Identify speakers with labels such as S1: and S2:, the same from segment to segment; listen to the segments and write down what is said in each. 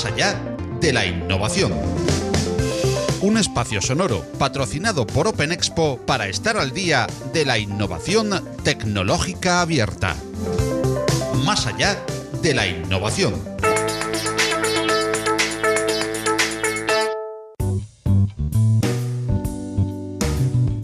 S1: allá de la innovación. Un espacio sonoro patrocinado por Open Expo para estar al día de la innovación tecnológica abierta. Más allá de la innovación.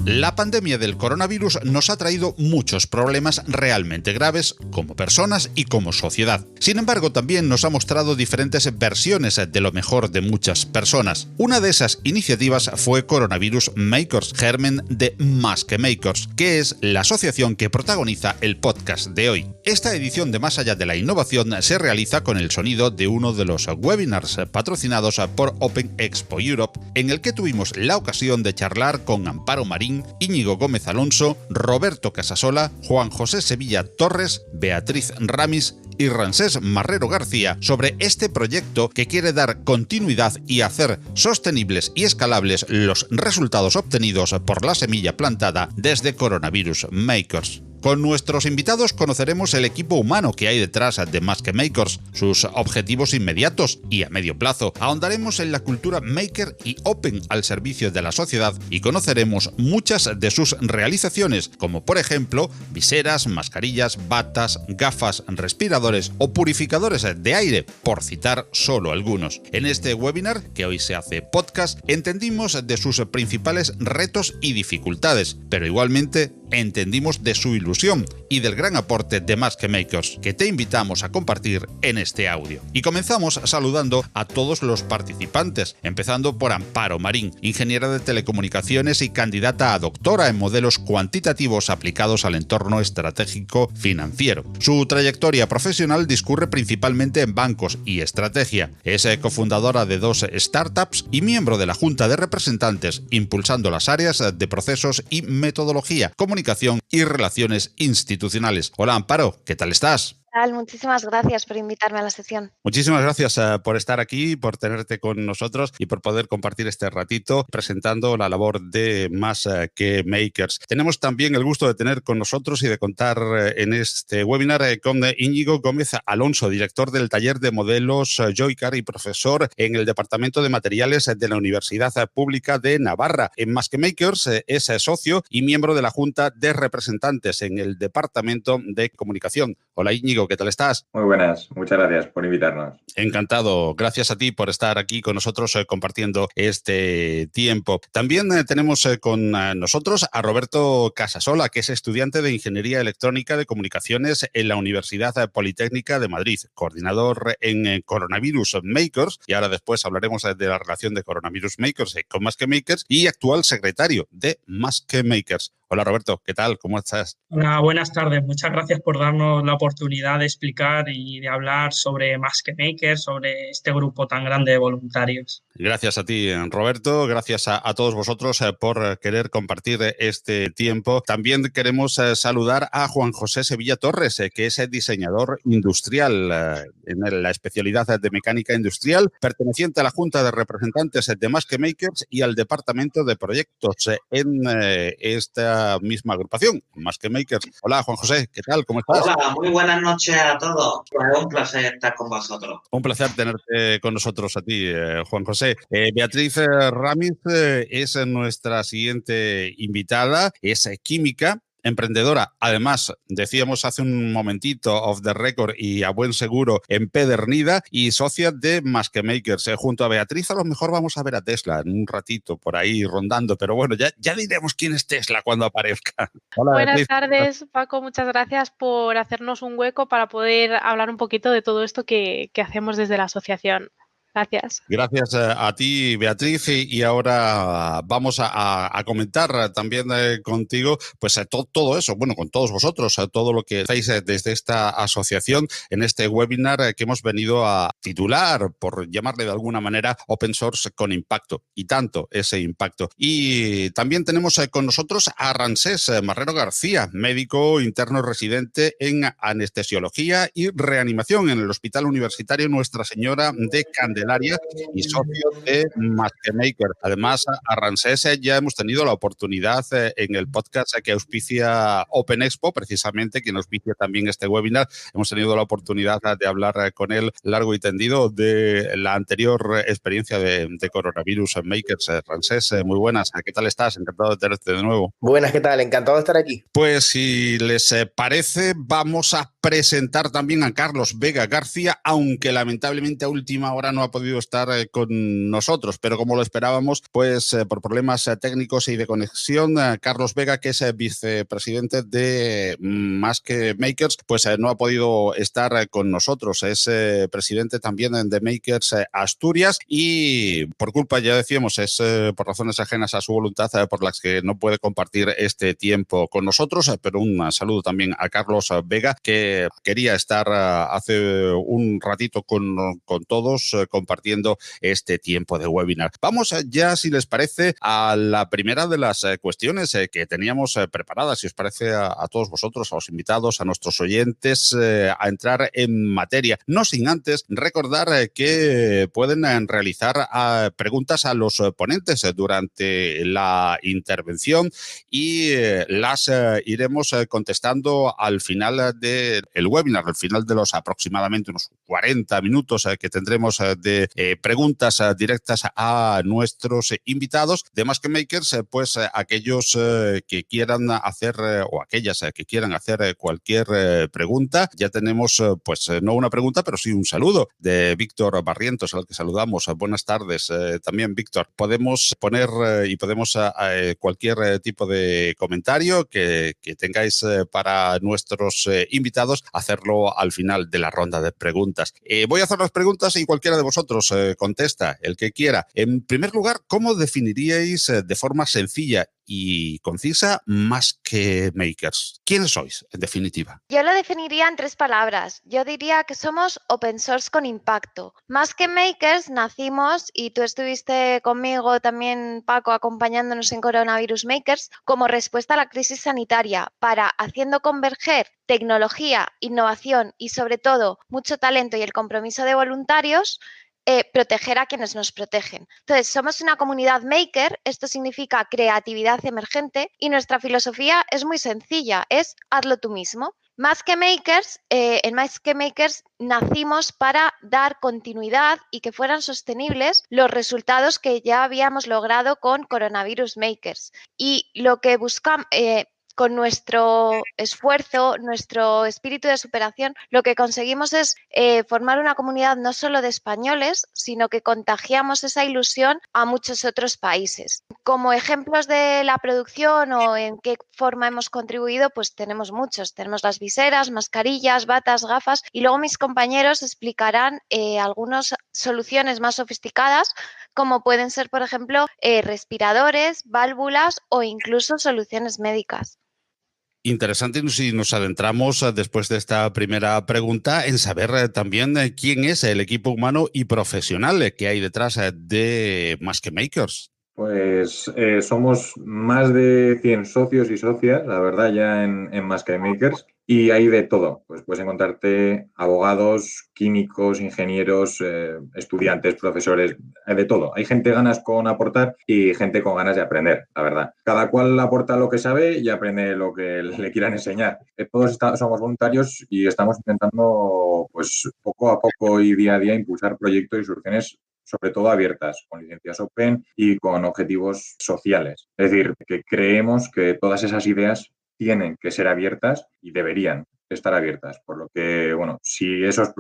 S1: La pandemia del coronavirus nos ha traído muchos problemas realmente graves como personas y como sociedad. Sin embargo, también nos ha mostrado diferentes versiones de lo mejor de muchas personas. Una de esas iniciativas fue Coronavirus Makers, germen de Más que Makers, que es la asociación que protagoniza el podcast de hoy. Esta edición de Más allá de la innovación se realiza con el sonido de uno de los webinars patrocinados por Open Expo Europe, en el que tuvimos la ocasión de charlar con Amparo Marín, Íñigo Gómez Alonso, Roberto Casasola, Juan José Sevilla Torres, Beatriz Ramis y Ramsés Marrero García sobre este proyecto que quiere dar continuidad y hacer sostenibles y escalables los resultados obtenidos por la semilla plantada desde Coronavirus Makers. Con nuestros invitados conoceremos el equipo humano que hay detrás de Más que Makers, sus objetivos inmediatos y a medio plazo. Ahondaremos en la cultura maker y open al servicio de la sociedad y conoceremos muchas de sus realizaciones, como por ejemplo viseras, mascarillas, batas, gafas, respiradores o purificadores de aire, por citar solo algunos. En este webinar, que hoy se hace podcast, entendimos de sus principales retos y dificultades, pero igualmente entendimos de su ilusión y del gran aporte de Más que Makers, que te invitamos a compartir en este audio. Y comenzamos saludando a todos los participantes, empezando por Amparo Marín, ingeniera de telecomunicaciones y candidata a doctora en modelos cuantitativos aplicados al entorno estratégico financiero. Su trayectoria profesional discurre principalmente en bancos y estrategia. Es cofundadora de 2 startups y miembro de la Junta de Representantes, impulsando las áreas de procesos y metodología, comunicación y relaciones institucionales. Hola Amparo, ¿qué tal estás?
S2: Muchísimas gracias por invitarme a la sesión.
S1: Muchísimas gracias por estar aquí, por tenerte con nosotros y por poder compartir este ratito presentando la labor de Más que Makers. Tenemos también el gusto de tener con nosotros y de contar en este webinar con Íñigo Gómez Alonso, director del taller de modelos Joycar y profesor en el Departamento de Materiales de la Universidad Pública de Navarra. En Más que Makers es socio y miembro de la Junta de Representantes en el Departamento de Comunicación. Hola Íñigo, ¿qué tal estás?
S3: Muy buenas, muchas gracias por invitarnos.
S1: Encantado, gracias a ti por estar aquí con nosotros compartiendo este tiempo. También tenemos con nosotros a Roberto Casasola, que es estudiante de Ingeniería Electrónica de Comunicaciones en la Universidad Politécnica de Madrid, coordinador en Coronavirus Makers, y ahora después hablaremos de la relación de Coronavirus Makers con Más que Makers, y actual secretario de Más que Makers. Hola Roberto, ¿qué tal? ¿Cómo estás?
S4: Hola, buenas tardes. Muchas gracias por darnos la oportunidad de explicar y de hablar sobre Más que Makers, sobre este grupo tan grande de voluntarios.
S1: Gracias a ti, Roberto. Gracias a todos vosotros por querer compartir este tiempo. También queremos saludar a Juan José Sevilla Torres, que es diseñador industrial en la especialidad de mecánica industrial, perteneciente a la Junta de Representantes de Más que Makers y al Departamento de Proyectos en esta misma agrupación, Más que Makers. Hola, Juan José, ¿qué tal? ¿Cómo estás?
S5: Hola, muy buenas noches a todos. Un placer estar con vosotros.
S1: Un placer tenerte con nosotros a ti, Juan José. Beatriz Ramis es nuestra siguiente invitada, es química, emprendedora, además, decíamos hace un momentito, off the record y a buen seguro, empedernida y socia de Más que Makers. Junto a Beatriz, a lo mejor vamos a ver a Tesla en un ratito por ahí rondando, pero bueno, ya diremos quién es Tesla cuando aparezca.
S6: Hola, buenas tardes, Paco. Muchas gracias por hacernos un hueco para poder hablar un poquito de todo esto que hacemos desde la asociación. Gracias.
S1: Gracias a ti, Beatriz, y ahora vamos a comentar también contigo pues todo eso, bueno, con todos vosotros, todo lo que hacéis desde esta asociación en este webinar que hemos venido a titular, por llamarle de alguna manera, Open Source con impacto, y tanto ese impacto. Y también tenemos con nosotros a Ramsés Marrero García, médico interno residente en anestesiología y reanimación en el Hospital Universitario Nuestra Señora de Candelaria del área y socio de Más que Maker. Además, a Ramsés ya hemos tenido la oportunidad en el podcast que auspicia Open Expo, precisamente, quien auspicia también este webinar. Hemos tenido la oportunidad de hablar con él largo y tendido de la anterior experiencia de coronavirus en Makers. Ramsés, muy buenas. ¿Qué tal estás? Encantado de tenerte de nuevo.
S7: Buenas, ¿qué tal? Encantado de estar aquí.
S1: Pues si les parece, vamos a presentar también a Carlos Vega García, aunque lamentablemente a última hora no ha podido estar con nosotros, pero como lo esperábamos, pues por problemas técnicos y de conexión, Carlos Vega, que es vicepresidente de Más que Makers, pues no ha podido estar con nosotros. Es presidente también de Makers Asturias y por culpa, ya decíamos, es por razones ajenas a su voluntad por las que no puede compartir este tiempo con nosotros, pero un saludo también a Carlos Vega, que quería estar hace un ratito con todos compartiendo este tiempo de webinar. Vamos ya, si les parece, a la primera de las cuestiones que teníamos preparadas, si os parece a todos vosotros, a los invitados, a nuestros oyentes, a entrar en materia. No sin antes recordar que pueden realizar preguntas a los ponentes durante la intervención y las iremos contestando al final del webinar, al final de los aproximadamente unos 40 minutos que tendremos de preguntas directas a nuestros invitados de Más que Makers, pues aquellos que quieran hacer o aquellas que quieran hacer cualquier pregunta. Ya tenemos pues no una pregunta, pero sí un saludo de Víctor Barrientos, al que saludamos. Buenas tardes también, Víctor. Podemos poner y podemos cualquier tipo de comentario que tengáis para nuestros invitados, hacerlo al final de la ronda de preguntas. Voy a hacer las preguntas y cualquiera de vosotros contesta, el que quiera. En primer lugar, ¿cómo definiríais de forma sencilla y concisa Más que Makers? ¿Quiénes sois, en definitiva?
S2: Yo lo definiría en 3 palabras. Yo diría que somos open source con impacto. Más que Makers nacimos, y tú estuviste conmigo también, Paco, acompañándonos en Coronavirus Makers, como respuesta a la crisis sanitaria, para, haciendo converger tecnología, innovación y sobre todo mucho talento y el compromiso de voluntarios, proteger a quienes nos protegen. Entonces, somos una comunidad maker, esto significa creatividad emergente y nuestra filosofía es muy sencilla, es hazlo tú mismo. Más que Makers, en Más que Makers nacimos para dar continuidad y que fueran sostenibles los resultados que ya habíamos logrado con Coronavirus Makers. Y lo que buscamos... con nuestro esfuerzo, nuestro espíritu de superación, lo que conseguimos es formar una comunidad no solo de españoles, sino que contagiamos esa ilusión a muchos otros países. Como ejemplos de la producción o en qué forma hemos contribuido, pues tenemos muchos. Tenemos las viseras, mascarillas, batas, gafas y luego mis compañeros explicarán algunas soluciones más sofisticadas, como pueden ser, por ejemplo, respiradores, válvulas o incluso soluciones médicas.
S1: Interesante si nos adentramos después de esta primera pregunta en saber también quién es el equipo humano y profesional que hay detrás de Más que Makers.
S3: Pues somos más de 100 socios y socias, la verdad, ya en Más que Makers, y hay de todo. Pues puedes encontrarte abogados, químicos, ingenieros, estudiantes, profesores, de todo. Hay gente ganas con aportar y gente con ganas de aprender, la verdad. Cada cual aporta lo que sabe y aprende lo que le quieran enseñar. Todos somos voluntarios y estamos intentando, pues poco a poco y día a día, impulsar proyectos y soluciones sobre todo abiertas, con licencias open y con objetivos sociales. Es decir, que creemos que todas esas ideas tienen que ser abiertas y deberían estar abiertas, por lo que, bueno, si esos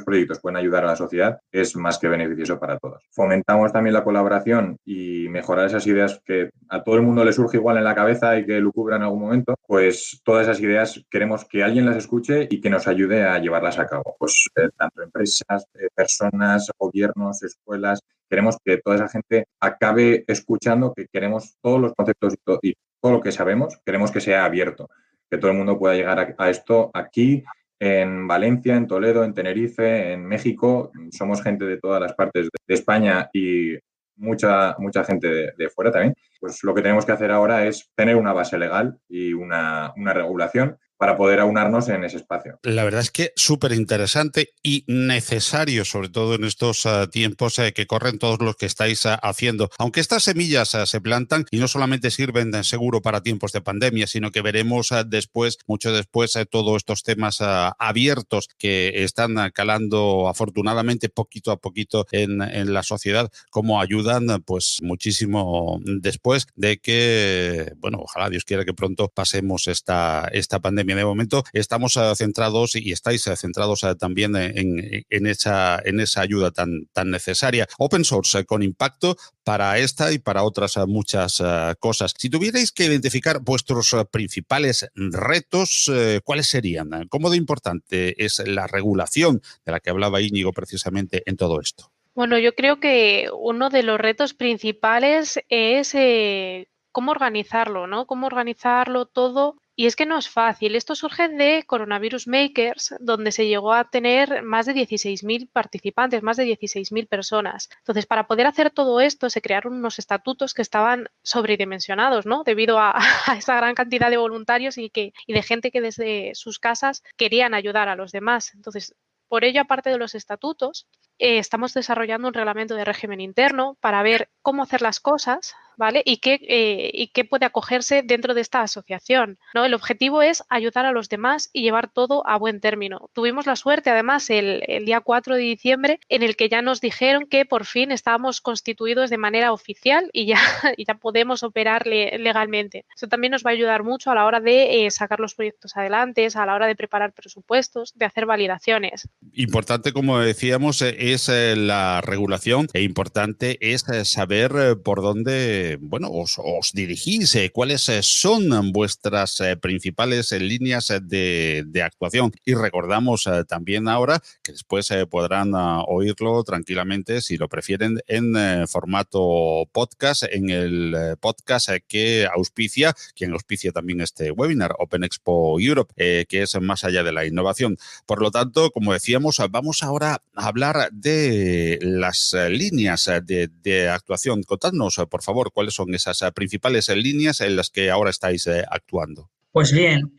S3: proyectos pueden ayudar a la sociedad, es más que beneficioso para todos. Fomentamos también la colaboración y mejorar esas ideas que a todo el mundo le surge igual en la cabeza y que lucubra en algún momento, pues todas esas ideas queremos que alguien las escuche y que nos ayude a llevarlas a cabo. Pues tanto empresas, personas, gobiernos, escuelas, queremos que toda esa gente acabe escuchando que queremos todos los conceptos y todo lo que sabemos, queremos que sea abierto, que todo el mundo pueda llegar a esto aquí, en Valencia, en Toledo, en Tenerife, en México. Somos gente de todas las partes de España y mucha gente de fuera también. Pues lo que tenemos que hacer ahora es tener una base legal y una regulación para poder aunarnos en ese espacio.
S1: La verdad es que súper interesante y necesario, sobre todo en estos tiempos que corren todos los que estáis haciendo. Aunque estas semillas se plantan y no solamente sirven seguro para tiempos de pandemia, sino que veremos después, mucho después, todos estos temas abiertos que están calando afortunadamente poquito a poquito en la sociedad, cómo ayudan pues muchísimo después de que, bueno, ojalá Dios quiera que pronto pasemos esta pandemia. De momento estamos centrados y estáis centrados también en esa ayuda tan necesaria. Open source con impacto para esta y para otras muchas cosas. Si tuvierais que identificar vuestros principales retos, ¿cuáles serían? ¿Cómo de importante es la regulación de la que hablaba Íñigo precisamente en todo esto?
S6: Bueno, yo creo que uno de los retos principales es cómo organizarlo, ¿no? Cómo organizarlo todo. Y es que no es fácil. Esto surge de Coronavirus Makers, donde se llegó a tener más de 16.000 participantes, más de 16.000 personas. Entonces, para poder hacer todo esto, se crearon unos estatutos que estaban sobredimensionados, ¿no? Debido a esa gran cantidad de voluntarios y de gente que desde sus casas querían ayudar a los demás. Entonces, por ello, aparte de los estatutos, estamos desarrollando un reglamento de régimen interno para ver cómo hacer las cosas, ¿vale? Y qué puede acogerse dentro de esta asociación, ¿no? El objetivo es ayudar a los demás y llevar todo a buen término. Tuvimos la suerte, además, el día 4 de diciembre, en el que ya nos dijeron que por fin estábamos constituidos de manera oficial y ya podemos operar legalmente. Eso también nos va a ayudar mucho a la hora de sacar los proyectos adelante, a la hora de preparar presupuestos, de hacer validaciones.
S1: Importante, como decíamos, es la regulación e importante es saber por dónde, bueno, os dirigís, cuáles son vuestras principales líneas de actuación. Y recordamos también ahora que después podrán oírlo tranquilamente, si lo prefieren, en formato podcast, en el podcast que auspicia, quien auspicia también este webinar, Open Expo Europe, que es más allá de la innovación. Por lo tanto, como decíamos, vamos ahora a hablar de las líneas de actuación. Contadnos, por favor, cuáles son esas principales líneas en las que ahora estáis actuando.
S4: Pues bien,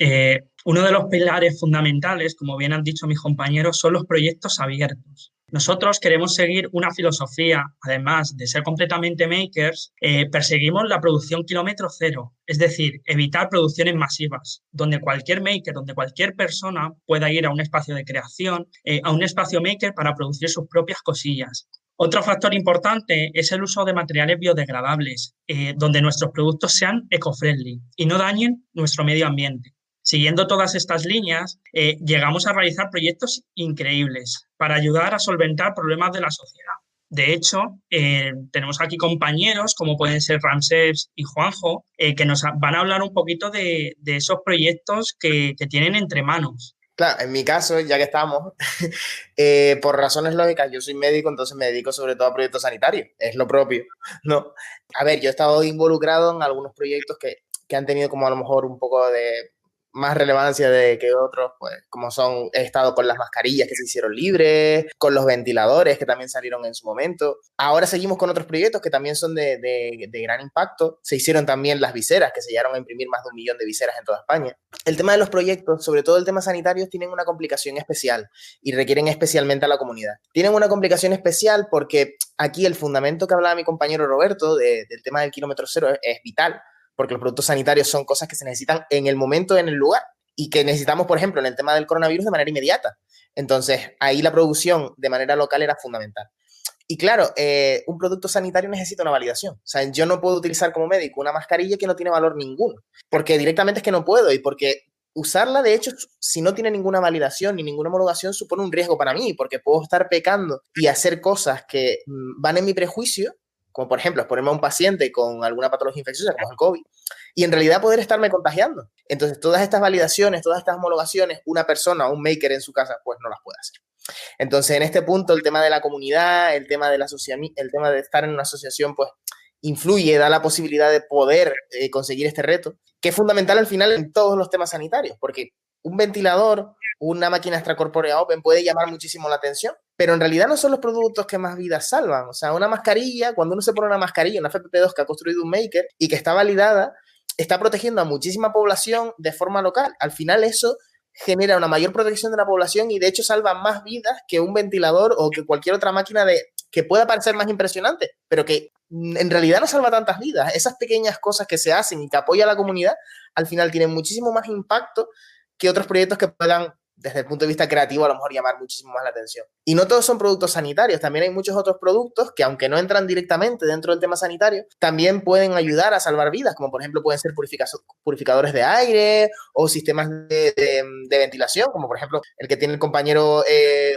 S4: uno de los pilares fundamentales, como bien han dicho mis compañeros, son los proyectos abiertos. Nosotros queremos seguir una filosofía, además de ser completamente makers, perseguimos la producción kilómetro cero, es decir, evitar producciones masivas, donde cualquier maker, donde cualquier persona pueda ir a un espacio de creación, a un espacio maker para producir sus propias cosillas. Otro factor importante es el uso de materiales biodegradables, donde nuestros productos sean eco-friendly y no dañen nuestro medio ambiente. Siguiendo todas estas líneas, llegamos a realizar proyectos increíbles para ayudar a solventar problemas de la sociedad. De hecho, tenemos aquí compañeros como pueden ser Ramsés y Juanjo, que nos van a hablar un poquito de esos proyectos que tienen entre manos.
S7: Claro, en mi caso, ya que estamos, por razones lógicas, yo soy médico, entonces me dedico sobre todo a proyectos sanitarios, es lo propio, ¿no? A ver, yo he estado involucrado en algunos proyectos que han tenido como a lo mejor un poco de más relevancia de que otros, pues como he estado con las mascarillas que se hicieron libres, con los ventiladores que también salieron en su momento. Ahora seguimos con otros proyectos que también son de gran impacto. Se hicieron también las viseras, que se llegaron a imprimir más de 1 millón de viseras en toda España. El tema de los proyectos, sobre todo el tema sanitario, tienen una complicación especial y requieren especialmente a la comunidad. Tienen una complicación especial porque aquí el fundamento que hablaba mi compañero Roberto del tema del kilómetro cero es vital, porque los productos sanitarios son cosas que se necesitan en el momento, en el lugar, y que necesitamos, por ejemplo, en el tema del coronavirus de manera inmediata. Entonces, ahí la producción de manera local era fundamental. Y claro, un producto sanitario necesita una validación. O sea, yo no puedo utilizar como médico una mascarilla que no tiene valor ninguno, porque directamente es que no puedo, y porque usarla, de hecho, si no tiene ninguna validación ni ninguna homologación, supone un riesgo para mí, porque puedo estar pecando y hacer cosas que van en mi prejuicio, como por ejemplo exponerme a un paciente con alguna patología infecciosa como es el COVID, y en realidad poder estarme contagiando. Entonces, todas estas validaciones, todas estas homologaciones, una persona o un maker en su casa, pues no las puede hacer. Entonces, en este punto, el tema de la comunidad, el tema de estar en una asociación, pues influye, da la posibilidad de poder conseguir este reto, que es fundamental al final en todos los temas sanitarios, porque un ventilador, una máquina extracorpórea open puede llamar muchísimo la atención, pero en realidad no son los productos que más vidas salvan. O sea, una mascarilla, cuando uno se pone una mascarilla, una FFP2 que ha construido un maker y que está validada, está protegiendo a muchísima población de forma local. Al final eso genera una mayor protección de la población y de hecho salva más vidas que un ventilador o que cualquier otra máquina que pueda parecer más impresionante, pero que en realidad no salva tantas vidas. Esas pequeñas cosas que se hacen y que apoya a la comunidad, al final tienen muchísimo más impacto que otros proyectos que puedan, desde el punto de vista creativo, a lo mejor llamar muchísimo más la atención. Y no todos son productos sanitarios, también hay muchos otros productos que, aunque no entran directamente dentro del tema sanitario, también pueden ayudar a salvar vidas, como por ejemplo pueden ser purificadores de aire o sistemas de ventilación, como por ejemplo el que tiene el compañero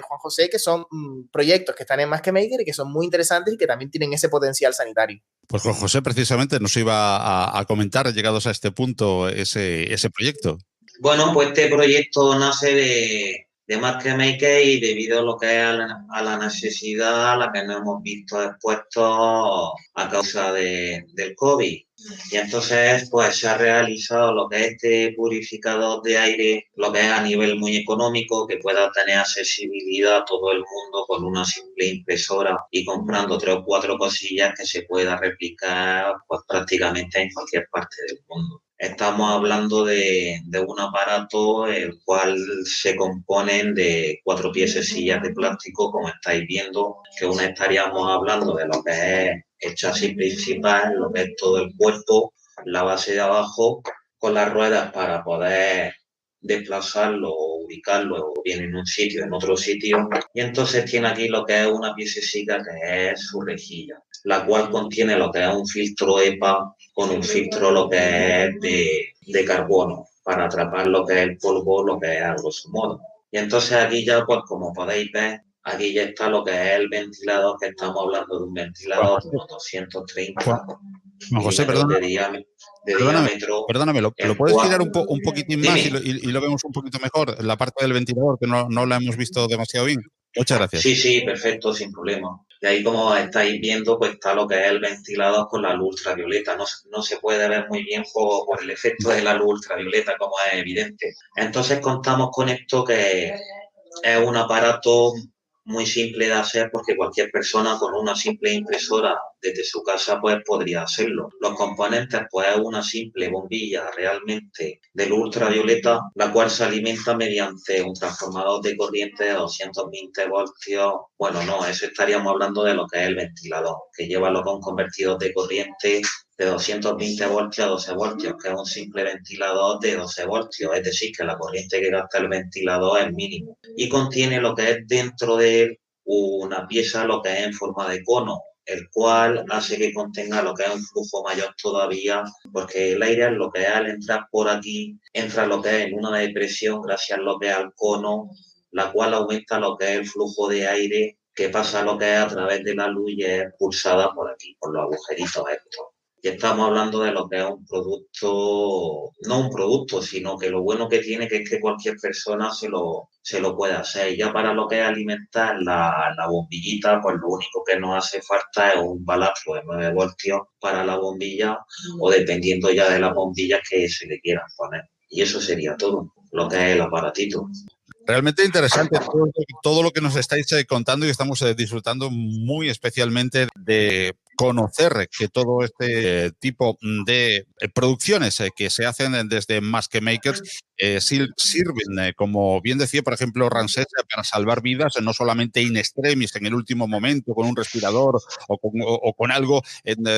S7: Juan José, que son proyectos que están en Más que Maker y que son muy interesantes y que también tienen ese potencial sanitario.
S1: Pues Juan José precisamente nos iba a comentar, llegados a este punto, ese proyecto.
S5: Bueno, pues este proyecto nace de Más que Maker y debido a lo que es a la necesidad a la que nos hemos visto expuestos a causa del COVID. Y entonces, pues se ha realizado lo que es este purificador de aire, lo que es a nivel muy económico, que pueda tener accesibilidad a todo el mundo con una simple impresora y comprando 3 o 4 cosillas que se pueda replicar pues prácticamente en cualquier parte del mundo. Estamos hablando de un aparato el cual se componen de 4 piececillas de plástico, como estáis viendo, que una estaríamos hablando de lo que es el chasis principal, lo que es todo el cuerpo, la base de abajo, con las ruedas para poder desplazarlo o ubicarlo o bien en un sitio, en otro sitio. Y entonces tiene aquí lo que es una piececita que es su rejilla, la cual contiene lo que es un filtro EPA con un filtro lo que es de carbono para atrapar lo que es el polvo, lo que es a grosso modo. Y entonces aquí ya, pues como podéis ver, aquí ya está lo que es el ventilador, que estamos hablando de un ventilador de unos 230
S1: Juan José,
S5: milímetros de diámetro.
S1: Perdóname, ¿lo puedes girar un poquitín más y lo vemos un poquito mejor? La parte del ventilador, que no la hemos visto demasiado bien. Muchas gracias.
S5: Sí, perfecto, sin problema. Y ahí, como estáis viendo, pues está lo que es el ventilador con la luz ultravioleta. No se puede ver muy bien por el efecto de la luz ultravioleta, como es evidente. Entonces contamos con esto, que es un aparato muy simple de hacer, porque cualquier persona con una simple impresora desde su casa pues podría hacerlo. Los componentes pues es una simple bombilla realmente de luz ultravioleta, la cual se alimenta mediante un transformador de corriente de 220 voltios. Bueno, no, eso estaríamos hablando de lo que es el ventilador, que lleva lo que es un convertidor de corriente de 220 voltios a 12 voltios, que es un simple ventilador de 12 voltios, es decir, que la corriente que gasta el ventilador es mínimo. Y contiene lo que es dentro de él una pieza, lo que es en forma de cono, el cual hace que contenga lo que es un flujo mayor todavía, porque el aire, lo que es al entrar por aquí, entra lo que es en una depresión gracias a lo que es al cono, la cual aumenta lo que es el flujo de aire que pasa lo que es a través de la luz y es expulsada por aquí, por los agujeritos estos. Y estamos hablando de lo que es un producto, no un producto, sino que lo bueno que tiene que es que cualquier persona se lo puede hacer. Y ya para lo que es alimentar la bombillita, pues lo único que nos hace falta es un balastro de 9 voltios para la bombilla, o dependiendo ya de las bombillas que se le quieran poner. Y eso sería todo, lo que es el aparatito.
S1: Realmente interesante todo lo que nos estáis contando, y estamos disfrutando muy especialmente de conocer que todo este tipo de producciones que se hacen desde Más que Makers sirven, como bien decía, por ejemplo, Ramsés, para salvar vidas, no solamente in extremis, en el último momento, con un respirador o con algo,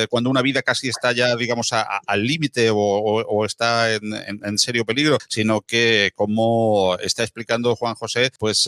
S1: cuando una vida casi está ya, digamos, al límite o está en serio peligro, sino que, como está explicando Juan José, pues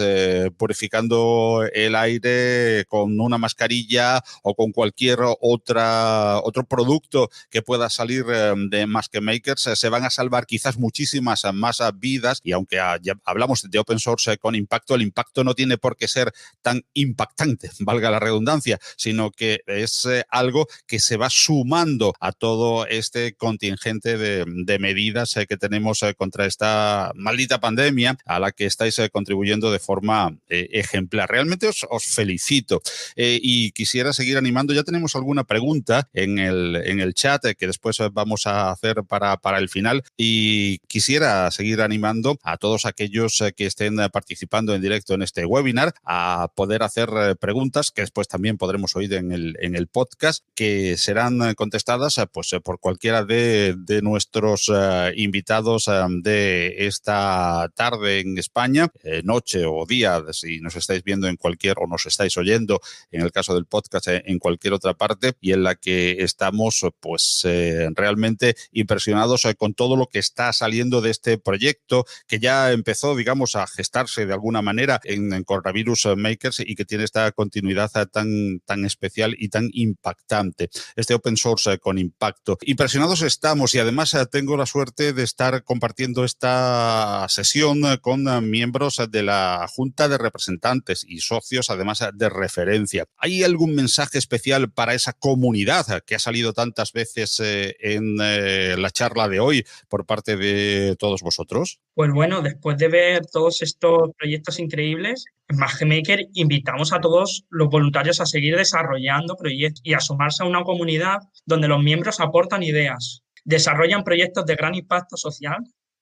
S1: purificando el aire con una mascarilla o con cualquier otro producto que pueda salir de Más que Makers, se van a salvar quizás muchísimas más vidas. Y aunque ya hablamos de open source con impacto, el impacto no tiene por qué ser tan impactante, valga la redundancia, sino que es algo que se va sumando a todo este contingente de medidas que tenemos contra esta maldita pandemia, a la que estáis contribuyendo de forma ejemplar. Realmente os felicito, y quisiera seguir animando. Ya tenemos alguna pregunta en el chat que después vamos a hacer para el final, y quisiera seguir seguir animando a todos aquellos que estén participando en directo en este webinar a poder hacer preguntas que después también podremos oír en el podcast, que serán contestadas pues por cualquiera de nuestros invitados de esta tarde en España, noche o día, si nos estáis viendo en cualquier o nos estáis oyendo, en el caso del podcast, en cualquier otra parte, y en la que estamos pues realmente impresionados con todo lo que está saliendo de este proyecto que ya empezó, digamos, a gestarse de alguna manera en Coronavirus Makers y que tiene esta continuidad tan especial y tan impactante. Este open source con impacto. Impresionados estamos y además tengo la suerte de estar compartiendo esta sesión con miembros de la Junta de Representantes y socios, además de referencia. ¿Hay algún mensaje especial para esa comunidad que ha salido tantas veces en la charla de hoy por parte de todos vosotros?
S4: Pues bueno, después de ver todos estos proyectos increíbles, en MagiMaker invitamos a todos los voluntarios a seguir desarrollando proyectos y a sumarse a una comunidad donde los miembros aportan ideas, desarrollan proyectos de gran impacto social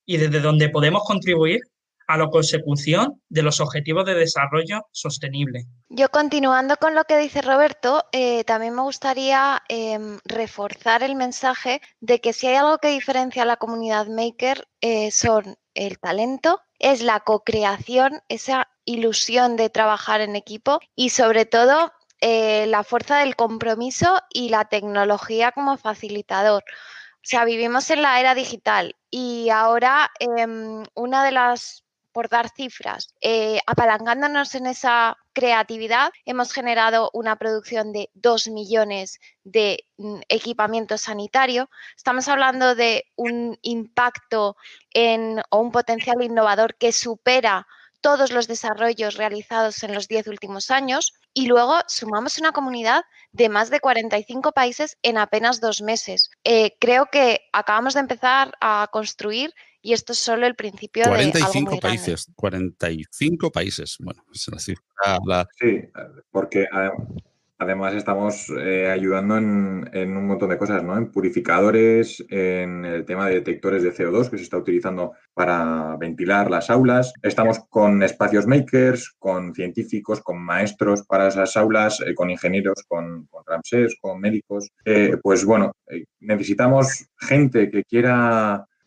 S4: y desde donde podemos contribuir a la consecución de los objetivos de desarrollo sostenible.
S2: Yo, continuando con lo que dice Roberto, también me gustaría reforzar el mensaje de que si hay algo que diferencia a la comunidad maker son el talento, es la co-creación, esa ilusión de trabajar en equipo y sobre todo la fuerza del compromiso y la tecnología como facilitador. O sea, vivimos en la era digital y ahora una de las, por dar cifras, apalancándonos en esa creatividad, hemos generado una producción de 2 millones de equipamiento sanitario. Estamos hablando de un impacto o un potencial innovador que supera todos los desarrollos realizados en los 10 últimos años y luego sumamos una comunidad de más de 45 países en apenas 2 meses. Creo que acabamos de empezar a construir y esto es solo el principio de algo muy grande.
S1: 45 países. Bueno, es la cifra.
S3: Sí, porque además estamos ayudando en un montón de cosas, ¿no? En purificadores, en el tema de detectores de CO2 que se está utilizando para ventilar las aulas. Estamos con espacios makers, con científicos, con maestros para esas aulas, con ingenieros, con Ramsés, con médicos. Pues bueno, necesitamos gente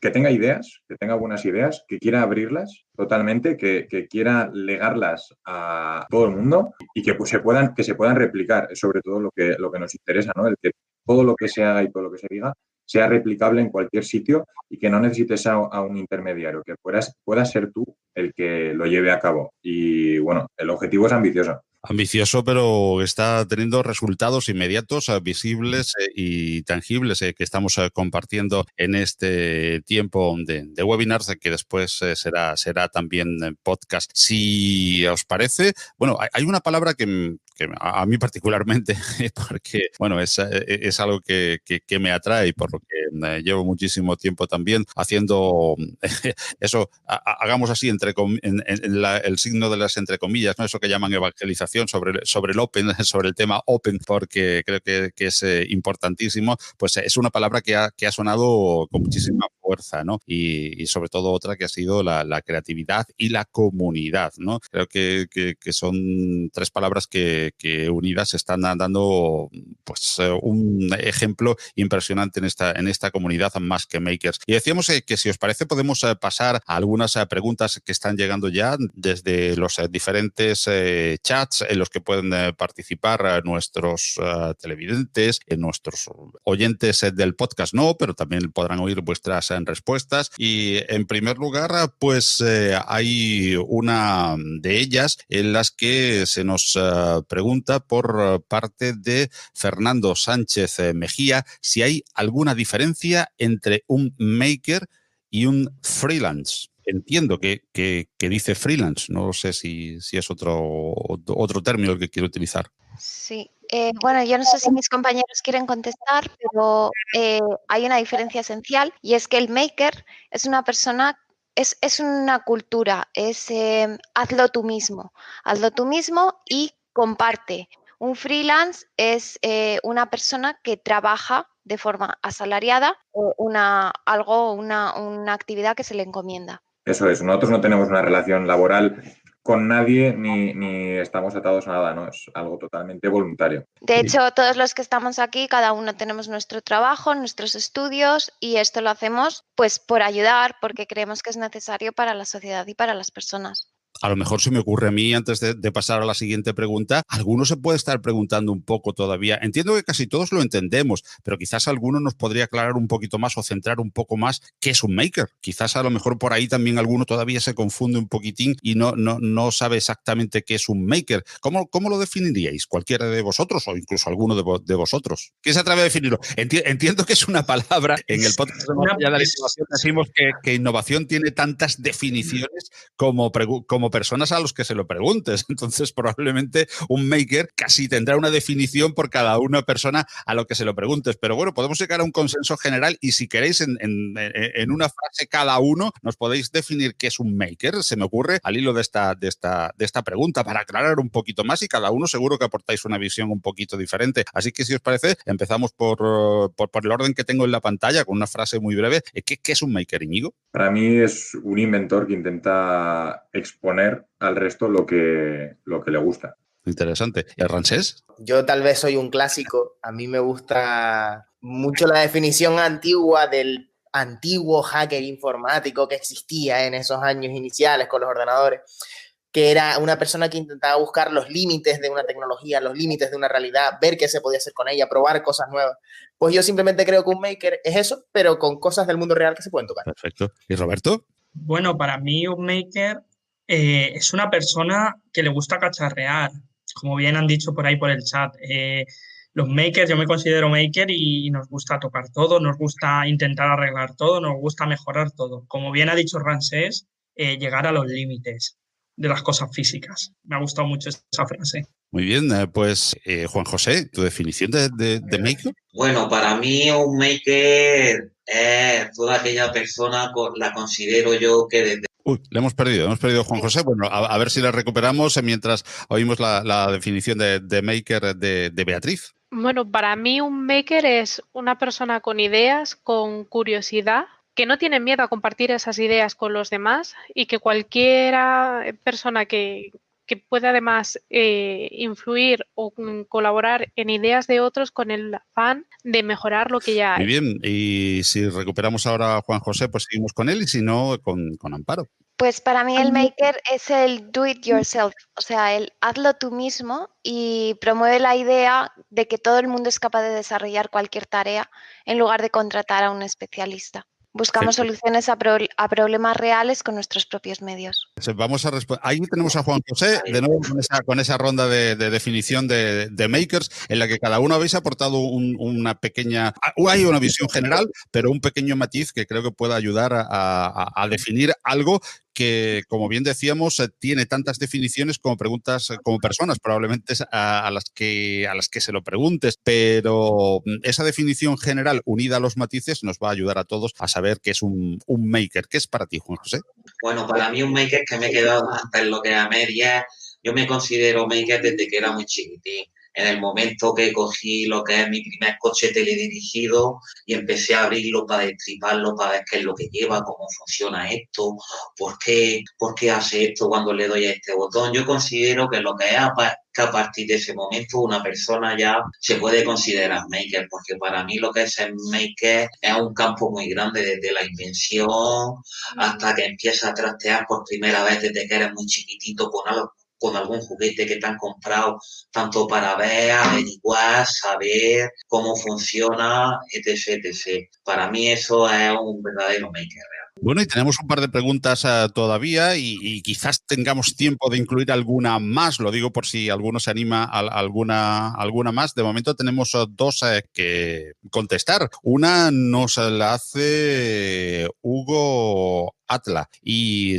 S3: que tenga ideas, que tenga buenas ideas, que quiera abrirlas totalmente, que quiera legarlas a todo el mundo y que se puedan replicar, es sobre todo lo que nos interesa, ¿no? El que todo lo que se haga y todo lo que se diga sea replicable en cualquier sitio y que no necesites a un intermediario, que puedas ser tú el que lo lleve a cabo. Y bueno, el objetivo es ambicioso.
S1: Ambicioso, pero está teniendo resultados inmediatos, visibles y tangibles que estamos compartiendo en este tiempo de webinars, que después será también podcast. Si os parece, bueno, hay una palabra que a mí particularmente, porque bueno, es algo que me atrae, por lo que llevo muchísimo tiempo también haciendo eso, hagamos así, el signo de las entre comillas, ¿no? Eso que llaman evangelización sobre el open, sobre el tema open, porque creo que es importantísimo. Pues es una palabra que ha sonado con muchísima fuerza, ¿no? Y sobre todo otra que ha sido la creatividad y la comunidad, ¿no? Creo que son tres palabras que unidas están dando pues un ejemplo impresionante en esta comunidad más que makers. Y decíamos que si os parece podemos pasar a algunas preguntas que están llegando ya desde los diferentes chats en los que pueden participar nuestros televidentes, nuestros oyentes del podcast no, pero también podrán oír vuestras respuestas. Y en primer lugar, pues hay una de ellas en las que se nos pregunta por parte de Fernando Sánchez Mejía si hay alguna diferencia entre un maker y un freelance. Entiendo que dice freelance, no sé si es otro término el que quiero utilizar.
S2: Sí, bueno, yo no sé si mis compañeros quieren contestar, pero hay una diferencia esencial y es que el maker es una persona, es una cultura, es hazlo tú mismo y comparte. Un freelance es una persona que trabaja de forma asalariada o una actividad que se le encomienda.
S3: Eso es, nosotros no tenemos una relación laboral con nadie ni estamos atados a nada, ¿no? Es algo totalmente voluntario.
S2: De hecho, todos los que estamos aquí, cada uno tenemos nuestro trabajo, nuestros estudios y esto lo hacemos pues por ayudar, porque creemos que es necesario para la sociedad y para las personas.
S1: A lo mejor se me ocurre a mí, antes de pasar a la siguiente pregunta, alguno se puede estar preguntando un poco todavía. Entiendo que casi todos lo entendemos, pero quizás alguno nos podría aclarar un poquito más o centrar un poco más qué es un maker. Quizás a lo mejor por ahí también alguno todavía se confunde un poquitín y no sabe exactamente qué es un maker. ¿Cómo lo definiríais? ¿Cualquiera de vosotros o incluso alguno de vosotros? ¿Quién se atreve a definirlo? Entiendo que es una palabra. En el podcast de Más allá de la innovación decimos que innovación tiene tantas definiciones como personas a los que se lo preguntes. Entonces, probablemente un maker casi tendrá una definición por cada una persona a lo que se lo preguntes. Pero bueno, podemos llegar a un consenso general y si queréis en una frase cada uno nos podéis definir qué es un maker. Se me ocurre al hilo de esta pregunta para aclarar un poquito más y cada uno seguro que aportáis una visión un poquito diferente. Así que si os parece, empezamos por el orden que tengo en la pantalla con una frase muy breve. ¿Qué es un maker, Íñigo?
S3: Para mí es un inventor que intenta exponer al resto lo que le gusta.
S1: Interesante. ¿Y el Ramsés?
S7: Yo tal vez soy un clásico. A mí me gusta mucho la definición antigua del antiguo hacker informático que existía en esos años iniciales con los ordenadores, que era una persona que intentaba buscar los límites de una tecnología, los límites de una realidad, ver qué se podía hacer con ella, probar cosas nuevas. Pues yo simplemente creo que un maker es eso, pero con cosas del mundo real que se pueden tocar.
S1: Perfecto. ¿Y Roberto?
S4: Bueno, para mí un maker es una persona que le gusta cacharrear, como bien han dicho por ahí por el chat. Los makers, yo me considero maker y nos gusta tocar todo, nos gusta intentar arreglar todo, nos gusta mejorar todo. Como bien ha dicho Ramsés, llegar a los límites de las cosas físicas. Me ha gustado mucho esa frase.
S1: Muy bien, pues Juan José, ¿tu definición de maker?
S5: Bueno, para mí un maker es toda aquella persona, la considero yo que desde...
S1: Uy, le hemos perdido a Juan José. Bueno, a ver si la recuperamos mientras oímos la definición de maker de Beatriz.
S6: Bueno, para mí un maker es una persona con ideas, con curiosidad, que no tiene miedo a compartir esas ideas con los demás y que cualquiera persona que pueda además influir o colaborar en ideas de otros con el afán de mejorar lo que ya hay.
S1: Muy bien, y si recuperamos ahora a Juan José, pues seguimos con él y si no, con Amparo.
S2: Pues para mí el maker es el do it yourself, o sea, el hazlo tú mismo y promueve la idea de que todo el mundo es capaz de desarrollar cualquier tarea en lugar de contratar a un especialista. Buscamos soluciones a problemas reales con nuestros propios medios.
S1: Vamos a responder. Ahí tenemos a Juan José, de nuevo con esa ronda de definición de makers, en la que cada uno habéis aportado una pequeña... Hay una visión general, pero un pequeño matiz que creo que puede ayudar a definir algo que, como bien decíamos, tiene tantas definiciones como preguntas, como personas probablemente a las que se lo preguntes, pero esa definición general unida a los matices nos va a ayudar a todos a saber qué es un maker. ¿Qué es para ti, Juan José?
S5: Bueno, para mí un maker que me he quedado antes en lo que es a medias, yo me considero maker desde que era muy chiquitín. En el momento que cogí lo que es mi primer coche teledirigido y empecé a abrirlo para destriparlo, para ver qué es lo que lleva, cómo funciona esto, por qué hace esto cuando le doy a este botón. Yo considero que lo que es que a partir de ese momento una persona ya se puede considerar maker, porque para mí lo que es el maker es un campo muy grande desde la invención hasta que empieza a trastear por primera vez desde que eres muy chiquitito con algún juguete que te han comprado, tanto para ver, averiguar, saber cómo funciona, etc, etc. Para mí eso es un verdadero maker real.
S1: Bueno, y tenemos un par de preguntas todavía y quizás tengamos tiempo de incluir alguna más. Lo digo por si alguno se anima a alguna más. De momento tenemos dos que contestar. Una nos la hace Hugo Atla y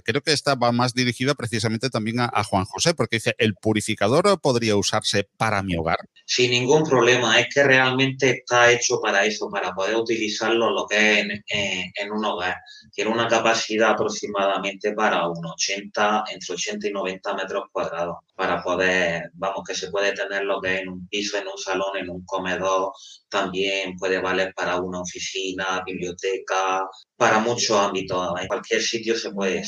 S1: creo que esta va más dirigida precisamente también a Juan José, porque dice, ¿el purificador podría usarse para mi hogar?
S5: Sin ningún problema, es que realmente está hecho para eso, para poder utilizarlo lo que es en un hogar. Tiene una capacidad aproximadamente para entre 80 y 90 metros cuadrados, para poder, que se puede tener lo que es en un piso, en un salón, en un comedor, también puede valer para una oficina, biblioteca, para muchos ámbitos. En cualquier sitio se puede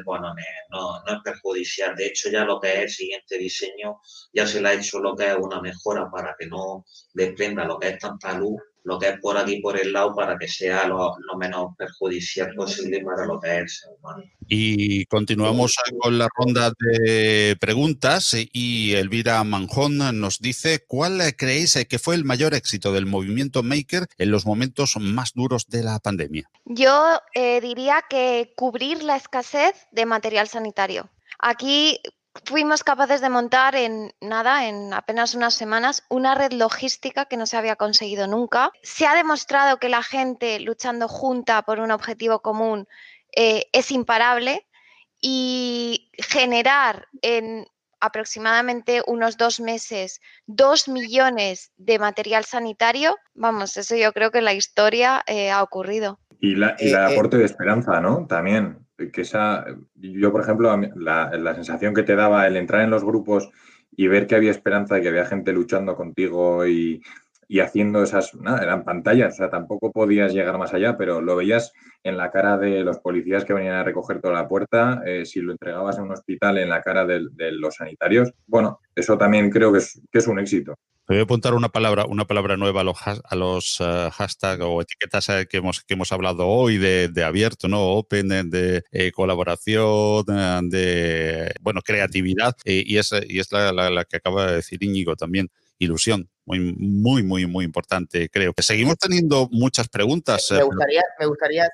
S5: poner, no es perjudicial. De hecho, ya lo que es el siguiente diseño, ya se le ha hecho lo que es una mejora para que no desprenda lo que es tanta luz, lo que es por aquí por el lado, para que sea lo menos perjudicial posible para lo que es el ser humano.
S1: Y continuamos con la ronda de preguntas y Elvira Manjón nos dice: ¿cuál creéis que fue el mayor éxito del movimiento Maker en los momentos más duros de la pandemia?
S2: Yo diría que cubrir la escasez de material sanitario. Aquí fuimos capaces de montar en apenas unas semanas, una red logística que no se había conseguido nunca. Se ha demostrado que la gente luchando junta por un objetivo común es imparable, y generar en aproximadamente unos 2 meses 2 millones de material sanitario, vamos, eso yo creo que en la historia ha ocurrido.
S3: Y el aporte de esperanza, ¿no? También, yo, por ejemplo, la sensación que te daba el entrar en los grupos y ver que había esperanza y que había gente luchando contigo y haciendo eran pantallas, o sea, tampoco podías llegar más allá, pero lo veías en la cara de los policías que venían a recoger toda la puerta, si lo entregabas en un hospital, en la cara de los sanitarios. Bueno, eso también creo que es un éxito.
S1: Voy a apuntar una palabra nueva a los hashtags o etiquetas que hemos hablado hoy de abierto, ¿no? Open, de colaboración, de creatividad, y es la que acaba de decir Íñigo también, ilusión. Muy importante, creo. Seguimos teniendo muchas preguntas.
S7: Me gustaría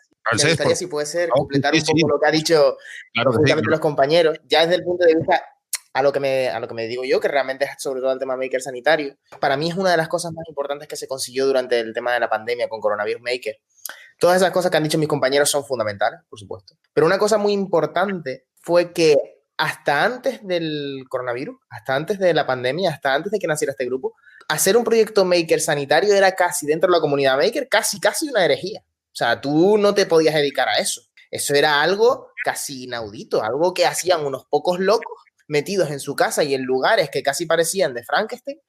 S7: si puede ser, completar un poco lo que ha dicho justamente los compañeros, ya desde el punto de vista a lo que me digo yo, que realmente es sobre todo el tema Maker sanitario. Para mí es una de las cosas más importantes que se consiguió durante el tema de la pandemia con Coronavirus Maker. Todas esas cosas que han dicho mis compañeros son fundamentales, por supuesto. Pero una cosa muy importante fue que hasta antes del coronavirus, hasta antes de la pandemia, hasta antes de que naciera este grupo, hacer un proyecto Maker sanitario era casi, dentro de la comunidad Maker, casi una herejía. O sea, tú no te podías dedicar a eso. Eso era algo casi inaudito, algo que hacían unos pocos locos metidos en su casa y en lugares que casi parecían de Frankenstein,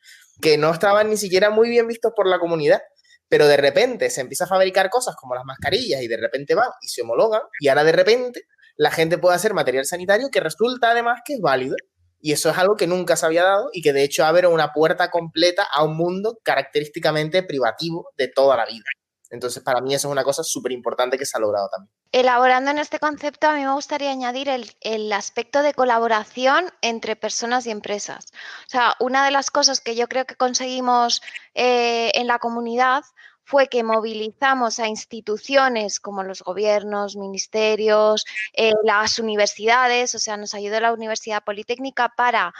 S7: que no estaban ni siquiera muy bien vistos por la comunidad. Pero de repente se empieza a fabricar cosas como las mascarillas y de repente van y se homologan, y ahora de repente la gente puede hacer material sanitario que resulta además que es válido. Y eso es algo que nunca se había dado y que de hecho abre una puerta completa a un mundo característicamente privativo de toda la vida. Entonces, para mí eso es una cosa súper importante que se ha logrado también.
S2: Elaborando en este concepto, a mí me gustaría añadir el aspecto de colaboración entre personas y empresas. O sea, una de las cosas que yo creo que conseguimos en la comunidad fue que movilizamos a instituciones como los gobiernos, ministerios, las universidades, o sea, nos ayudó la Universidad Politécnica para...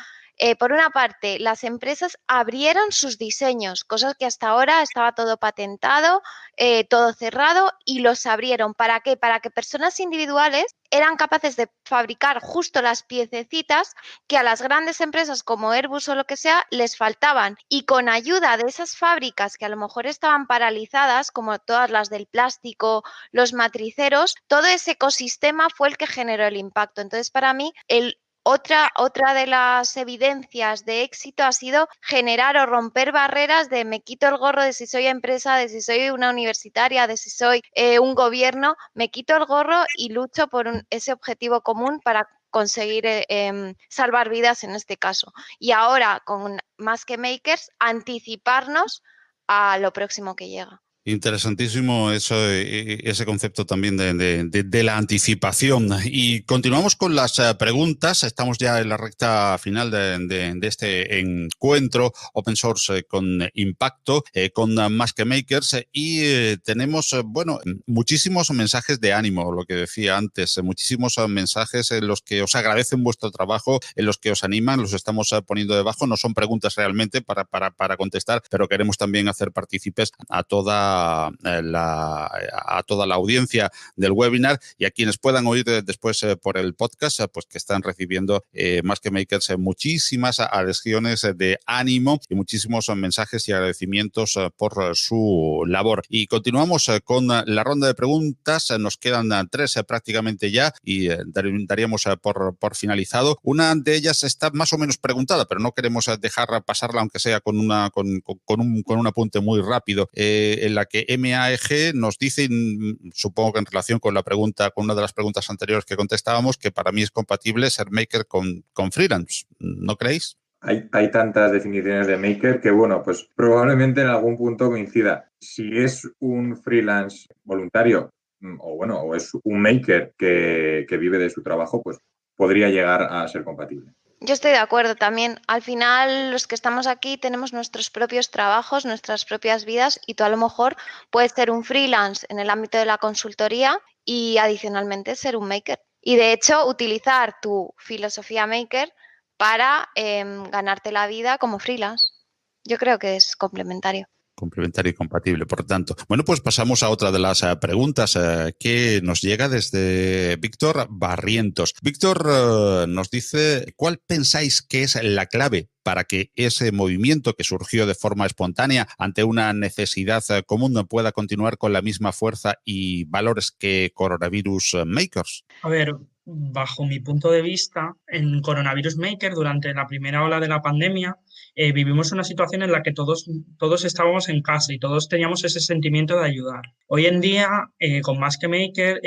S2: por una parte, las empresas abrieron sus diseños, cosas que hasta ahora estaba todo patentado, todo cerrado, y los abrieron. ¿Para qué? Para que personas individuales eran capaces de fabricar justo las piececitas que a las grandes empresas como Airbus o lo que sea les faltaban. Y con ayuda de esas fábricas que a lo mejor estaban paralizadas, como todas las del plástico, los matriceros, todo ese ecosistema fue el que generó el impacto. Entonces, para mí, otra de las evidencias de éxito ha sido generar o romper barreras de me quito el gorro de si soy empresa, de si soy una universitaria, de si soy un gobierno, me quito el gorro y lucho por ese objetivo común para conseguir salvar vidas en este caso. Y ahora, con Más que Makers, anticiparnos a lo próximo que llega.
S1: Interesantísimo ese concepto también de la anticipación. Y continuamos con las preguntas. Estamos ya en la recta final de este encuentro Open Source con impacto, con Más que Makers, y tenemos, muchísimos mensajes de ánimo, lo que decía antes, muchísimos mensajes en los que os agradecen vuestro trabajo, en los que os animan, los estamos poniendo debajo. No son preguntas realmente para contestar, pero queremos también hacer partícipes a toda la audiencia del webinar y a quienes puedan oír después por el podcast, pues que están recibiendo Más que Makers muchísimas adhesiones de ánimo y muchísimos mensajes y agradecimientos por su labor. Y continuamos con la ronda de preguntas. Nos quedan 3 prácticamente ya y daríamos por finalizado. Una de ellas está más o menos preguntada, pero no queremos dejar pasarla, aunque sea con un apunte muy rápido. En la que MAEG nos dice, supongo que en relación con la pregunta, con una de las preguntas anteriores que contestábamos, que para mí es compatible ser maker con freelance. ¿No creéis?
S3: Hay tantas definiciones de maker que, bueno, pues probablemente en algún punto coincida. Si es un freelance voluntario o es un maker que vive de su trabajo, pues podría llegar a ser compatible.
S2: Yo estoy de acuerdo también. Al final, los que estamos aquí tenemos nuestros propios trabajos, nuestras propias vidas y tú a lo mejor puedes ser un freelance en el ámbito de la consultoría y adicionalmente ser un maker. Y de hecho, utilizar tu filosofía maker para ganarte la vida como freelance. Yo creo que es complementario.
S1: Complementario y compatible, por tanto. Bueno, pues pasamos a otra de las preguntas que nos llega desde Víctor Barrientos. Víctor nos dice, ¿cuál pensáis que es la clave para que ese movimiento que surgió de forma espontánea ante una necesidad común pueda continuar con la misma fuerza y valores que Coronavirus Makers?
S4: A ver, bajo mi punto de vista, en Coronavirus Maker, durante la primera ola de la pandemia, vivimos una situación en la que todos estábamos en casa y todos teníamos ese sentimiento de ayudar. Hoy en día, con Más que Maker,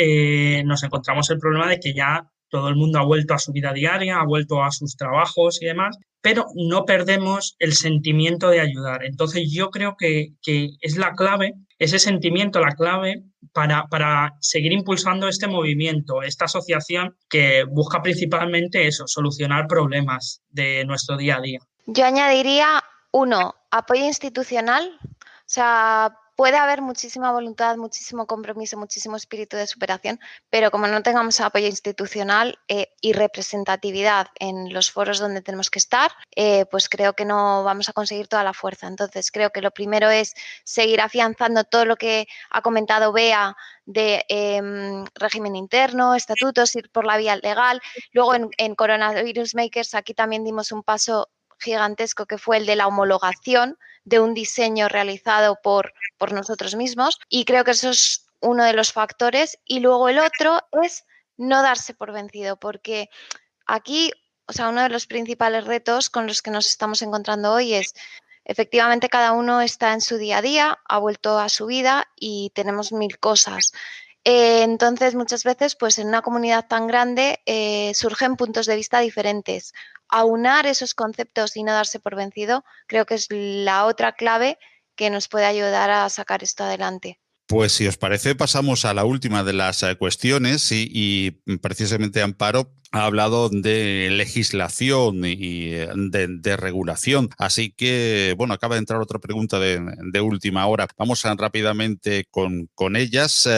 S4: nos encontramos el problema de que ya todo el mundo ha vuelto a su vida diaria, ha vuelto a sus trabajos y demás, pero no perdemos el sentimiento de ayudar. Entonces, yo creo que es la clave, ese sentimiento, la clave para seguir impulsando este movimiento, esta asociación que busca principalmente eso, solucionar problemas de nuestro día a día.
S2: Yo añadiría, apoyo institucional. O sea, puede haber muchísima voluntad, muchísimo compromiso, muchísimo espíritu de superación, pero como no tengamos apoyo institucional y representatividad en los foros donde tenemos que estar, pues creo que no vamos a conseguir toda la fuerza. Entonces, creo que lo primero es seguir afianzando todo lo que ha comentado Bea de régimen interno, estatutos, ir por la vía legal. Luego, en Coronavirus Makers, aquí también dimos un paso gigantesco que fue el de la homologación de un diseño realizado por nosotros mismos y creo que eso es uno de los factores y luego el otro es no darse por vencido porque aquí, o sea, uno de los principales retos con los que nos estamos encontrando hoy es efectivamente cada uno está en su día a día, ha vuelto a su vida y tenemos mil cosas. Entonces, muchas veces, pues en una comunidad tan grande surgen puntos de vista diferentes. Aunar esos conceptos y no darse por vencido, creo que es la otra clave que nos puede ayudar a sacar esto adelante.
S1: Pues si os parece, pasamos a la última de las cuestiones y precisamente Amparo ha hablado de legislación y de regulación. Así que, bueno, acaba de entrar otra pregunta de última hora. Vamos rápidamente con ellas,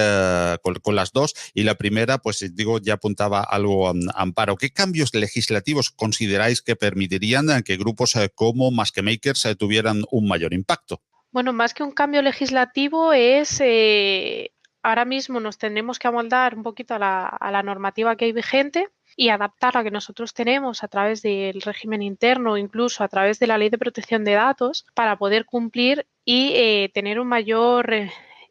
S1: con las dos. Y la primera, pues digo, ya apuntaba algo Amparo. ¿Qué cambios legislativos consideráis que permitirían que grupos como Más que Makers tuvieran un mayor impacto?
S6: Bueno, más que un cambio legislativo es, ahora mismo nos tendremos que amoldar un poquito a la normativa que hay vigente y adaptar la que nosotros tenemos a través del régimen interno, incluso a través de la Ley de Protección de Datos, para poder cumplir y tener un mayor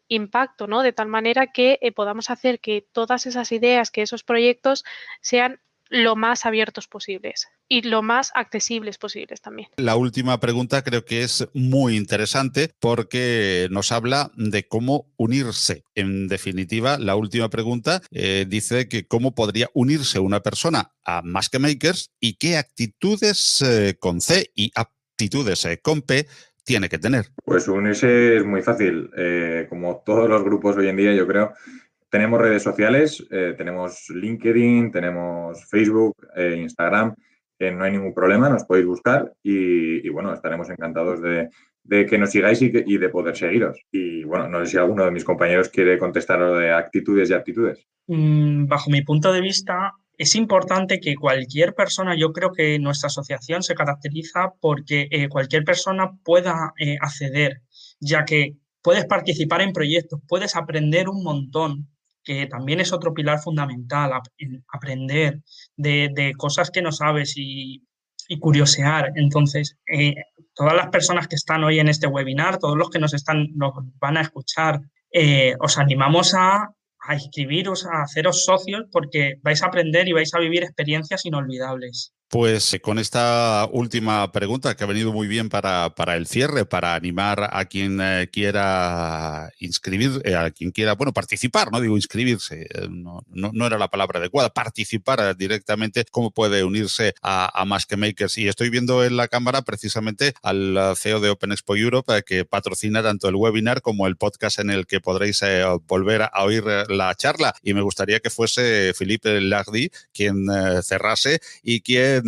S6: impacto, ¿no? De tal manera que podamos hacer que todas esas ideas, que esos proyectos sean lo más abiertos posibles y lo más accesibles posibles también.
S1: La última pregunta creo que es muy interesante porque nos habla de cómo unirse. En definitiva, la última pregunta dice que cómo podría unirse una persona a Más que Makers y qué actitudes con C y aptitudes con P tiene que tener.
S3: Pues unirse es muy fácil. Como todos los grupos hoy en día, yo creo, tenemos redes sociales, tenemos LinkedIn, tenemos Facebook, Instagram, no hay ningún problema, nos podéis buscar y bueno, estaremos encantados de que nos sigáis y de poder seguiros. Y bueno, no sé si alguno de mis compañeros quiere contestar lo de actitudes y aptitudes.
S4: Bajo mi punto de vista, es importante que cualquier persona, yo creo que nuestra asociación se caracteriza porque cualquier persona pueda acceder, ya que puedes participar en proyectos, puedes aprender un montón, que también es otro pilar fundamental, aprender de cosas que no sabes y curiosear. Entonces, todas las personas que están hoy en este webinar, todos los que nos van a escuchar, os animamos a inscribiros, a haceros socios, porque vais a aprender y vais a vivir experiencias inolvidables.
S1: Pues con esta última pregunta que ha venido muy bien para el cierre, para animar a quien quiera inscribir, a quien quiera, participar, no digo inscribirse, no era la palabra adecuada, participar directamente, cómo puede unirse a Más que Makers. Y estoy viendo en la cámara precisamente al CEO de Open Expo Europe, que patrocina tanto el webinar como el podcast en el que podréis volver a oír la charla. Y me gustaría que fuese Philippe Lardy quien cerrase y quien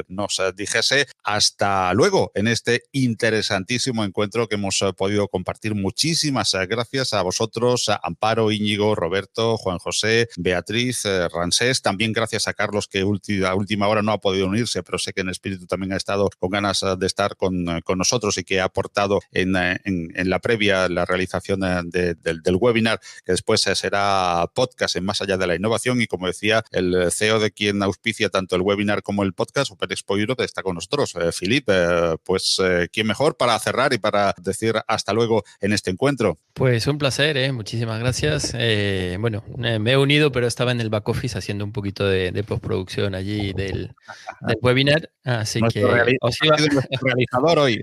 S1: nos dijese hasta luego en este interesantísimo encuentro que hemos podido compartir. Muchísimas gracias a vosotros, a Amparo, Íñigo, Roberto, Juan José, Beatriz, Rancés. También gracias a Carlos, que a última hora no ha podido unirse, pero sé que en espíritu también ha estado con ganas de estar con nosotros y que ha aportado en la previa, la realización del webinar, que después será podcast en Más allá de la innovación. Y como decía, el CEO de quien auspicia tanto el webinar como el podcast, Open Expo Europe, está con nosotros. Philippe, ¿quién mejor para cerrar y para decir hasta luego en este encuentro?
S8: Pues un placer, muchísimas gracias. Me he unido, pero estaba en el back office haciendo un poquito de postproducción allí del webinar, así que
S1: realizador hoy.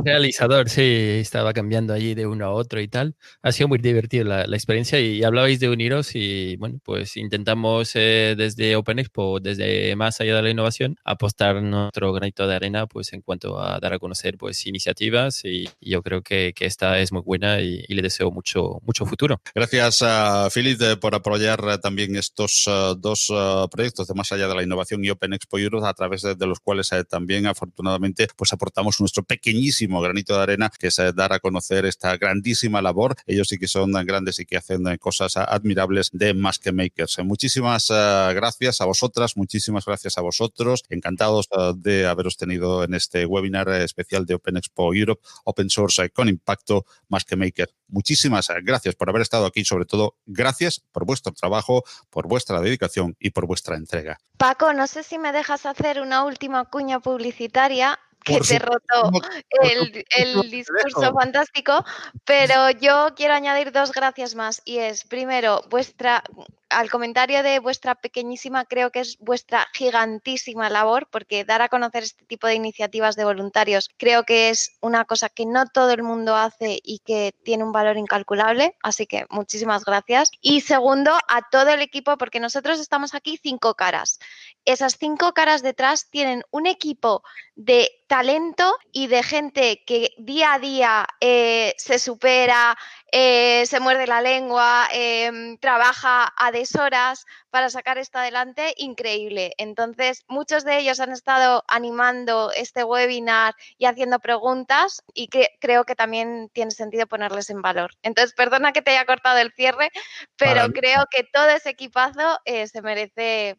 S8: Realizador, sí, estaba cambiando allí de uno a otro y tal. Ha sido muy divertido la experiencia y hablabais de uniros y pues intentamos desde Open Expo, desde Más allá de la innovación, apostar nuestro granito de arena pues en cuanto a dar a conocer pues iniciativas y yo creo que esta es muy buena y le deseo mucho futuro.
S1: Gracias a Philippe por apoyar también estos dos proyectos de Más allá de la innovación y Open Expo Europe, a través de los cuales también afortunadamente pues aportamos nuestro pequeñísimo granito de arena, que es dar a conocer esta grandísima labor. Ellos sí que son grandes y que hacen cosas admirables de Más que Makers. Muchísimas gracias a vosotras, muchísimas gracias a vosotros. Encantados de haberos tenido en este webinar especial de Open Expo Europe, Open Source con Impacto, Más que Maker. Muchísimas gracias por haber estado aquí, sobre todo gracias por vuestro trabajo, por vuestra dedicación y por vuestra entrega.
S2: Paco, no sé si me dejas hacer una última cuña publicitaria, que te he roto el discurso fantástico, pero yo quiero añadir dos gracias más, y es, primero, al comentario de vuestra pequeñísima, creo que es vuestra gigantísima labor, porque dar a conocer este tipo de iniciativas de voluntarios creo que es una cosa que no todo el mundo hace y que tiene un valor incalculable, así que muchísimas gracias. Y segundo, a todo el equipo, porque nosotros estamos aquí 5 caras. Esas 5 caras detrás tienen un equipo de talento y de gente que día a día se supera, se muerde la lengua, trabaja a deshoras para sacar esto adelante, increíble. Entonces, muchos de ellos han estado animando este webinar y haciendo preguntas, y que creo que también tiene sentido ponerles en valor. Entonces, perdona que te haya cortado el cierre, pero creo que todo ese equipazo se merece,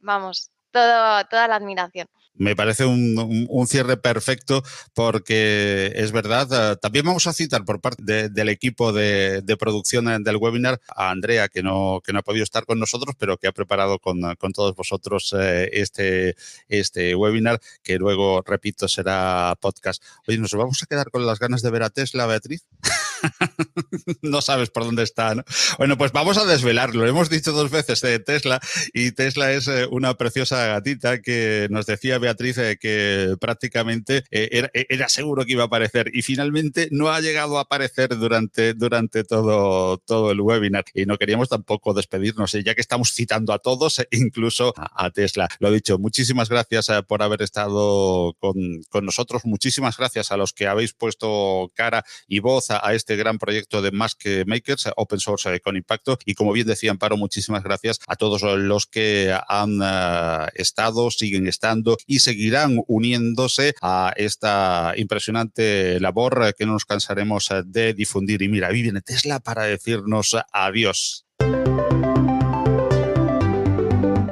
S2: toda la admiración.
S1: Me parece un cierre perfecto, porque es verdad. También vamos a citar por parte del equipo de producción del webinar a Andrea, que no ha podido estar con nosotros, pero que ha preparado con todos vosotros este webinar, que luego, repito, será podcast. Oye, ¿nos vamos a quedar con las ganas de ver a Tesla, Beatriz? No sabes por dónde está, ¿no? Bueno, pues vamos a desvelarlo. Hemos dicho 2 veces de Tesla, y Tesla es una preciosa gatita que nos decía Beatriz que prácticamente era seguro que iba a aparecer, y finalmente no ha llegado a aparecer durante todo el webinar, y no queríamos tampoco despedirnos, ya que estamos citando a todos, incluso a Tesla. Lo dicho, muchísimas gracias por haber estado con nosotros. Muchísimas gracias a los que habéis puesto cara y voz a este gran proyecto de Más que Makers, Open Source con Impacto. Y como bien decía Amparo, muchísimas gracias a todos los que han estado, siguen estando y seguirán uniéndose a esta impresionante labor que no nos cansaremos de difundir. Y mira, ahí viene Tesla para decirnos adiós.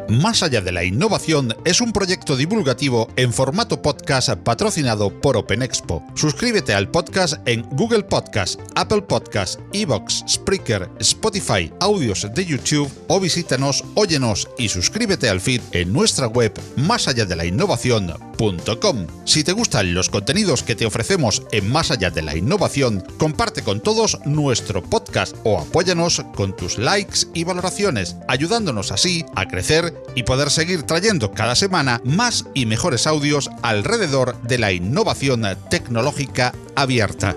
S1: Más allá de la innovación es un proyecto divulgativo en formato podcast patrocinado por Open Expo. Suscríbete al podcast en Google Podcast, Apple Podcast, iVoox, Spreaker, Spotify, audios de YouTube, o visítanos, óyenos y suscríbete al feed en nuestra web másalladelainnovacion.com. Si te gustan los contenidos que te ofrecemos en Más allá de la innovación, comparte con todos nuestro podcast o apóyanos con tus likes y valoraciones, ayudándonos así a crecer y poder seguir trayendo cada semana más y mejores audios alrededor de la innovación tecnológica abierta.